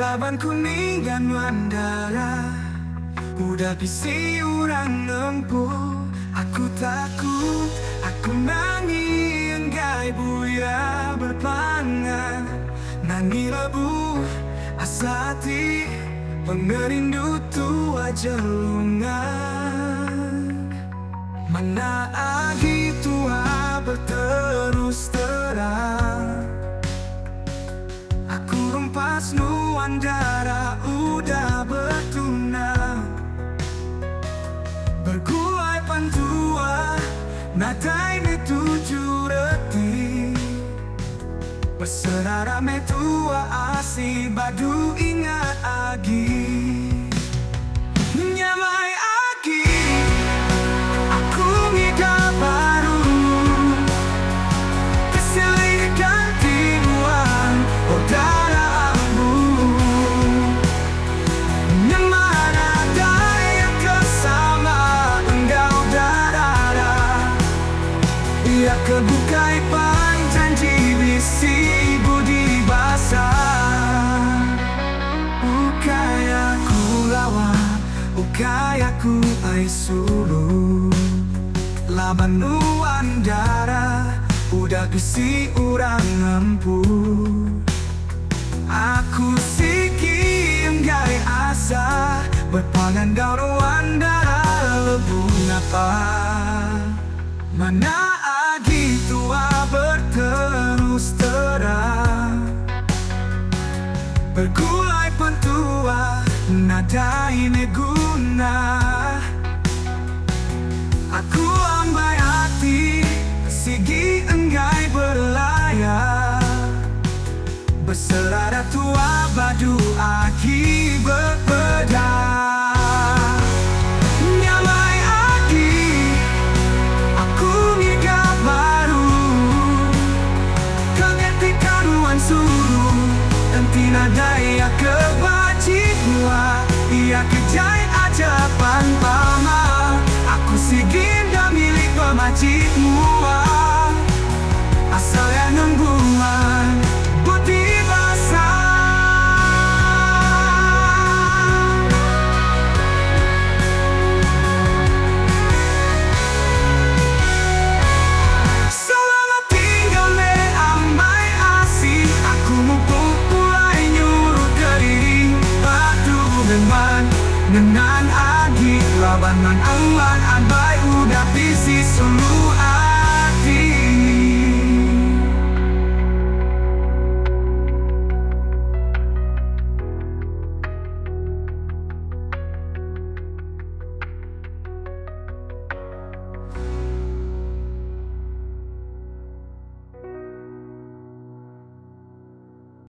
Laban kuning dan mandara udah bisi orang lempuh. Aku takut, aku nangis enggai buaya berpangan. Nangi lebu asati pengerindu tua jelungan. Mana agi tua berterus terang. Aku rumpas nuan darah udah bertunang. Bergulai pantua nadai ni tujuh reti. Berserara me tua asih badu ingat agi. Nyamai agi aku ngida baru. Keselih ganti ruang udara ambu. Nyamana daya kesama engkau darara. Ia kebukai janji bisi budi basah. Ukaya ku lawa, ukaya ku ai sulu. Laban nuan darah udah bisi urang empuh. Aku siki enggai asa berpangan dauruan darah lebu napa. Mana agi tua berterus terang. Bergulai pentua nadai ne guna. Aku ambai hati sigi enggai berlayar. Berserada tua badu aki berpedang. Nyamai aki aku ngida baru. Ketika ruang suruh entina daya kebaci gua. Ia kejai aja pama. Aku siginda milik pemacit mua. Asal yang nungguan putih basah. Selamat tinggal me amai asih. Aku mumpung mulai nyuruh diri. Batu dengan agi laban man aman abai udah bisi sun.